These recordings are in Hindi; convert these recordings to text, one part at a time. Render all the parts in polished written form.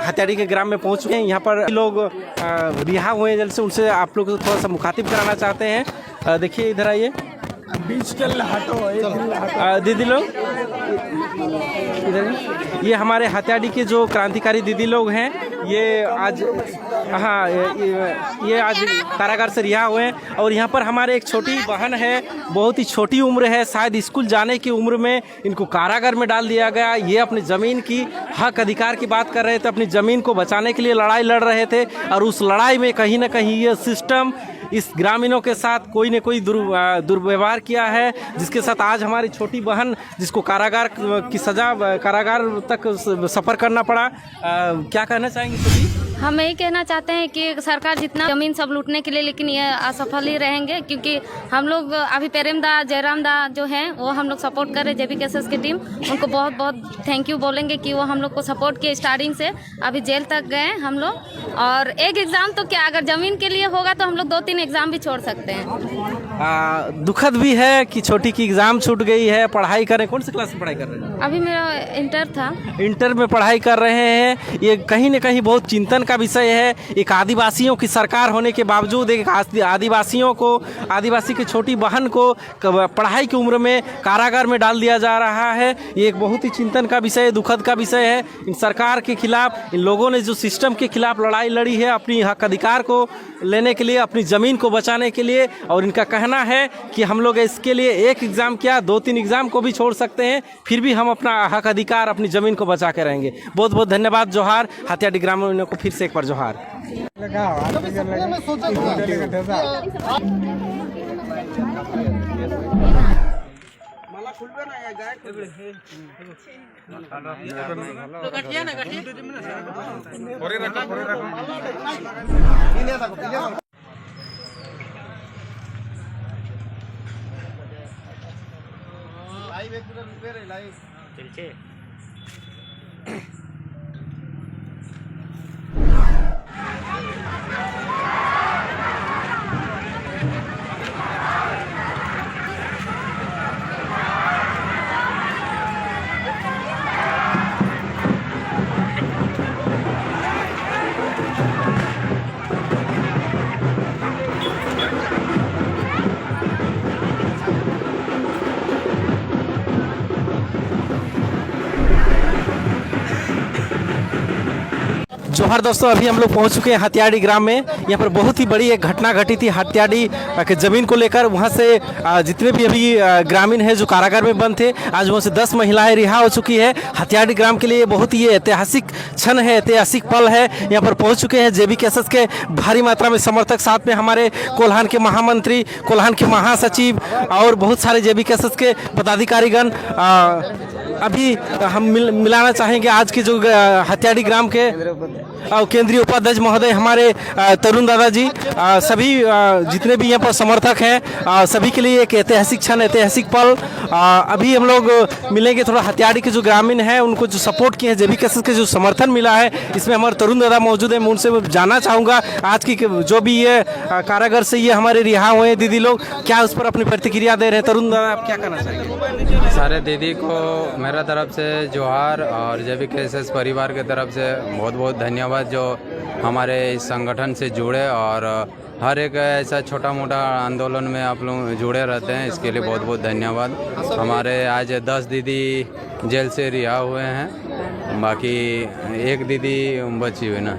हत्याड़ी के ग्राम में पहुंच चुके हैं। यहाँ पर लोग रिहा हुए जल्द से, उनसे आप लोग थोड़ा सा मुखातिब कराना चाहते हैं। देखिए इधर आइए, बीच चल हटो दीदी लोग इधर। ये हमारे हत्याड़ी के जो क्रांतिकारी दीदी लोग हैं, ये आज हाँ ये आज कारागार से रिहा हुए हैं। और यहाँ पर हमारे एक छोटी बहन है, बहुत ही छोटी उम्र है, शायद स्कूल जाने की उम्र में इनको कारागार में डाल दिया गया। ये अपनी ज़मीन की हक अधिकार की बात कर रहे थे, अपनी ज़मीन को बचाने के लिए लड़ाई लड़ रहे थे। और उस लड़ाई में कहीं ना कहीं ये सिस्टम इस ग्रामीणों के साथ कोई न कोई दुर्व्यवहार किया है, जिसके साथ आज हमारी छोटी बहन, जिसको कारागार की सज़ा, कारागार तक सफ़र करना पड़ा। क्या कहना चाहेंगे सभी? हम यही कहना चाहते हैं कि सरकार जितना जमीन सब लूटने के लिए, लेकिन ये असफल ही रहेंगे, क्योंकि हम लोग अभी प्रेम दा, जयराम दा जो हैं वो हम लोग सपोर्ट कर रहे हैं। JBKSS की टीम, उनको बहुत बहुत थैंक यू बोलेंगे कि वो हम लोग को सपोर्ट किए स्टार्टिंग से, अभी जेल तक गए हम लोग। और एक एग्ज़ाम तो क्या, अगर ज़मीन के लिए होगा तो हम लोग 2-3 एग्ज़ाम भी छोड़ सकते हैं। दुखद भी है कि छोटी की एग्ज़ाम छूट गई है। पढ़ाई करें, कौन सी क्लास में पढ़ाई कर रहे हैं? अभी मेरा इंटर था। इंटर में पढ़ाई कर रहे हैं। ये कहीं न कहीं बहुत चिंतन का विषय है। एक आदिवासियों की सरकार होने के बावजूद एक आदिवासियों को, आदिवासी की छोटी बहन को पढ़ाई की उम्र में कारागार में डाल दिया जा रहा है। ये एक बहुत ही चिंतन का विषय है, दुखद का विषय है। इन सरकार के खिलाफ, इन लोगों ने जो सिस्टम के खिलाफ लड़ाई लड़ी है, अपनी हक अधिकार को लेने के लिए, अपनी ज़मीन को बचाने के लिए। और इनका कहना है कि हम लोग इसके लिए एक एग्ज़ाम क्या 2-3 एग्ज़ाम को भी छोड़ सकते हैं, फिर भी हम अपना हक अधिकार, अपनी ज़मीन को बचा के रहेंगे। बहुत बहुत धन्यवाद। जोहार हत्याड़ी ग्रामीणों को फिर से एक बार जोहार। जोहार दोस्तों, अभी हम लोग पहुंच चुके हैं हत्याड़ी ग्राम में। यहाँ पर बहुत ही बड़ी एक घटना घटी थी हत्याड़ी के ज़मीन को लेकर। वहाँ से जितने भी अभी ग्रामीण हैं जो कारागार में बंद थे, आज वहाँ से 10 महिलाएं रिहा हो चुकी है। हत्याड़ी ग्राम के लिए बहुत ही ऐतिहासिक क्षण है, ऐतिहासिक पल है। यहाँ पर पहुँच चुके हैं JBKSS के भारी मात्रा में समर्थक, साथ में हमारे कोल्हान के महामंत्री, कोल्हान के महासचिव और बहुत सारे JBKSS के पदाधिकारीगण। अभी हम मिलाना चाहेंगे आज के जो हत्याड़ी ग्राम के केंद्रीय उपाध्यक्ष महोदय हमारे तरुण दादाजी, सभी जितने भी यहाँ पर समर्थक हैं, सभी के लिए एक ऐतिहासिक क्षण, ऐतिहासिक पल। अभी हम लोग मिलेंगे थोड़ा हत्याड़ी के जो ग्रामीण हैं, उनको जो सपोर्ट किए हैं, JBKSS के जो समर्थन मिला है, इसमें हमारे तरुण दादा मौजूद हैं। मैं उनसे जानना चाहूँगा आज की जो भी ये कारागार से ये हमारे रिहा हुए हैं दीदी लोग, क्या उस पर अपनी प्रतिक्रिया दे रहे हैं। तरुण दादा, आप क्या कहना चाहेंगे? सारे दीदी को मेरा तरफ से जोहार, और JBKSS परिवार के तरफ से बहुत बहुत धन्यवाद जो हमारे इस संगठन से जुड़े, और हर एक ऐसा छोटा मोटा आंदोलन में आप लोग जुड़े रहते हैं, इसके लिए बहुत बहुत धन्यवाद। हमारे आज 10 दीदी जेल से रिहा हुए हैं, बाकी एक दीदी बची हुई ना,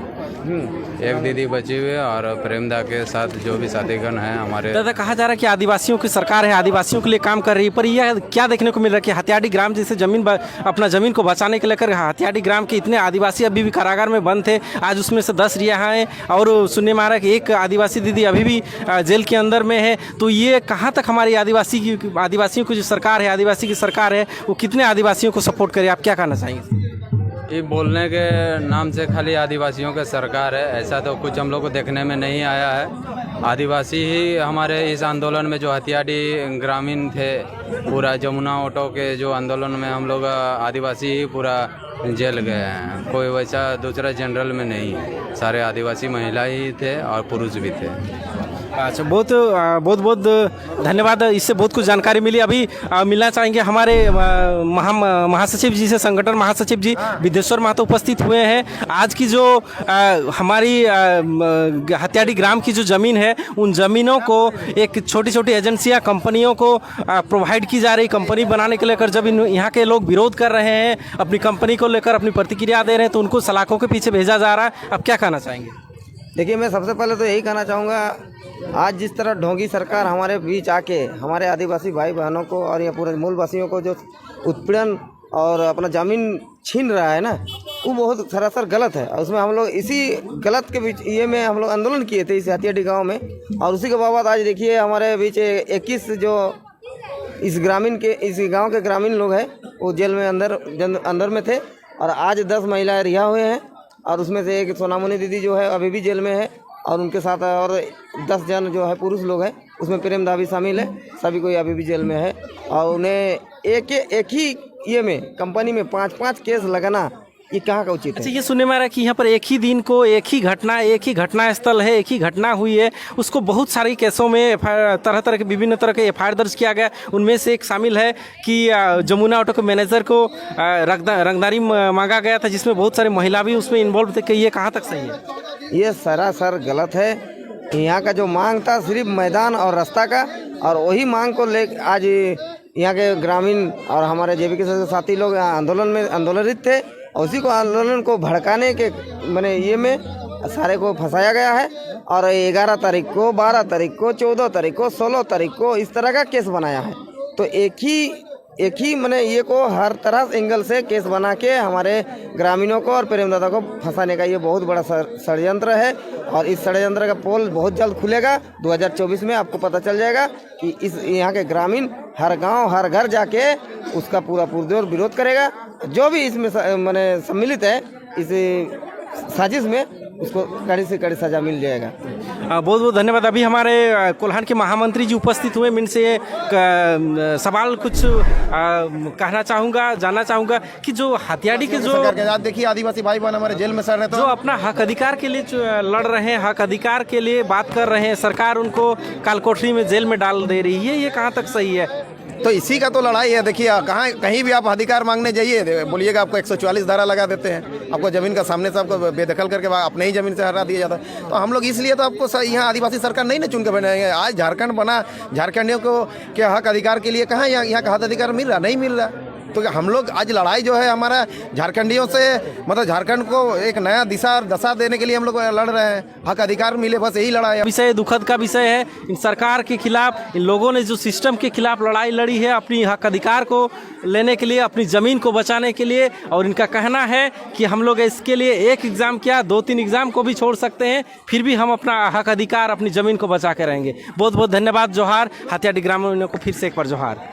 एक दीदी बची हुई है। और प्रेमदा के साथ जो भी साथीगण हैं हमारे। दादा, कहा जा रहा है कि आदिवासियों की सरकार है, आदिवासियों के लिए काम कर रही है, पर यह क्या देखने को मिल रहा है कि हत्याड़ी ग्राम जैसे अपना ज़मीन को बचाने के लेकर हत्याड़ी ग्राम के इतने आदिवासी अभी भी कारागार में बंद थे, आज उसमें से 10 रिहा हैं, और सुनने में आ रहा है कि एक आदिवासी दीदी अभी भी जेल के अंदर में है। तो ये कहाँ तक हमारी आदिवासियों की जो सरकार है, आदिवासी की सरकार है, वो कितने आदिवासियों को सपोर्ट करे, आप क्या कहना चाहेंगे? ये बोलने के नाम से खाली आदिवासियों की सरकार है, ऐसा तो कुछ हम लोग को देखने में नहीं आया है। आदिवासी ही हमारे इस आंदोलन में, जो हत्याड़ी ग्रामीण थे, पूरा जमुना ऑटो के जो आंदोलन में हम लोग आदिवासी ही पूरा जेल गए हैं। कोई वैसा दूसरा जनरल में नहीं, सारे आदिवासी महिला ही थे और पुरुष भी थे। अच्छा, बहुत बहुत बहुत धन्यवाद। इससे बहुत कुछ जानकारी मिली। अभी मिलना चाहेंगे हमारे महासचिव जी से, संगठन महासचिव जी विदेश्वर महतो उपस्थित हुए हैं। आज की जो हमारी हत्याड़ी ग्राम की जो ज़मीन है, उन ज़मीनों को एक छोटी छोटी एजेंसियां, कंपनियों को प्रोवाइड की जा रही, कंपनी बनाने के लेकर जब यहाँ के लोग विरोध कर रहे हैं, अपनी कंपनी को लेकर अपनी प्रतिक्रिया दे रहे हैं, तो उनको सलाखों के पीछे भेजा जा रहा है। अब क्या कहना चाहेंगे? देखिए, मैं सबसे पहले तो यही कहना चाहूँगा, आज जिस तरह ढोंगी सरकार हमारे बीच आके हमारे आदिवासी भाई बहनों को और या पूरे मूल वासियों को जो उत्पीड़न और अपना ज़मीन छीन रहा है ना, वो बहुत सरासर गलत है। और उसमें हम लोग इसी गलत के बीच ये में हम लोग आंदोलन किए थे इस हत्याड़ी गाँव में, और उसी के बाबत आज देखिए हमारे बीच 21 जो इस गाँव के ग्रामीण लोग हैं, वो जेल में अंदर में थे, और आज 10 महिलाएँ रिहा हुए हैं, और उसमें से एक सोनामुनी दीदी जो है अभी भी जेल में है, और उनके साथ और 10 जन जो है पुरुष लोग हैं, उसमें प्रेम दा भी शामिल है। सभी कोई अभी भी जेल में है, और उन्हें एक ही ये में कंपनी में 5-5 केस लगाना, ये कहाँ का उचित है? अच्छा, ये सुनने में आ रहा है कि यहाँ पर एक ही दिन को एक ही घटना स्थल है, एक ही घटना हुई है, उसको बहुत सारी केसों में तरह तरह के विभिन्न तरह के एफआईआर दर्ज किया गया। उनमें से एक शामिल है कि जमुना ऑटो के मैनेजर को रंगदारी मांगा गया था, जिसमें बहुत सारे महिला भी उसमें इन्वॉल्व थे। ये कहाँ तक सही है? ये सरासर गलत है। यहाँ का जो मांग था सिर्फ मैदान और रास्ता का, और वही मांग को ले आज यहाँ के ग्रामीण और हमारे जेबीके के साथी लोग आंदोलनरत थे, और उसी को आंदोलन को भड़काने के मैंने ये में सारे को फंसाया गया है। और 11 तारीख को, 12 तारीख को, 14 तारीख को, 16 तारीख को इस तरह का केस बनाया है। तो एक ही मैंने ये को हर तरह एंगल से केस बना के हमारे ग्रामीणों को और प्रेमदादा को फंसाने का ये बहुत बड़ा षड्यंत्र है, और इस षड्यंत्र का पोल बहुत जल्द खुलेगा। 2024 में आपको पता चल जाएगा कि इस यहाँ के ग्रामीण हर गांव हर घर जाके उसका पूरा पुरजोर विरोध करेगा। जो भी इसमें मैंने सम्मिलित है इस साजिश में, उसको कड़ी से कड़ी सजा मिल जाएगा। बहुत बहुत धन्यवाद। अभी हमारे कोल्हान के महामंत्री जी उपस्थित हुए। मैं इनसे सवाल कुछ कहना चाहूँगा, जानना चाहूँगा कि जो हत्याड़ी के जो देखिए आदिवासी भाई बहन हमारे जेल में सड़ रहे, तो जो अपना हक अधिकार के लिए लड़ रहे हैं, हक अधिकार के लिए बात कर रहे हैं, सरकार उनको कालकोठरी में जेल में डाल दे रही है, ये कहाँ तक सही है? तो इसी का तो लड़ाई है। देखिए कहीं भी आप अधिकार मांगने जाइए, बोलिएगा आपको 144 धारा लगा देते हैं, आपको ज़मीन का सामने से आपको बेदखल करके अपने ही ज़मीन से हटा दिया जाता है। तो हम लोग इसलिए तो आपको यहाँ आदिवासी सरकार नहीं चुन के बनाएंगे। आज झारखंड बना, झारखंडियों को के हक अधिकार के लिए कहाँ यहाँ का हक अधिकार मिल रहा? नहीं मिल रहा। तो हम लोग आज लड़ाई जो है हमारा झारखंडियों से, मतलब झारखंड को एक नया दशा देने के लिए हम लोग लड़ रहे हैं, हक अधिकार मिले, बस यही लड़ाई है। विषय दुखद का विषय है। इन सरकार के खिलाफ, इन लोगों ने जो सिस्टम के खिलाफ लड़ाई लड़ी है अपनी हक अधिकार को लेने के लिए, अपनी ज़मीन को बचाने के लिए, और इनका कहना है कि हम लोग इसके लिए एक एग्ज़ाम क्या 2-3 एग्ज़ाम को भी छोड़ सकते हैं, फिर भी हम अपना हक अधिकार, अपनी ज़मीन को बचा के रहेंगे। बहुत बहुत धन्यवाद। जोहार हत्याड़ी ग्रामीणों को फिर से एक बार जोहार।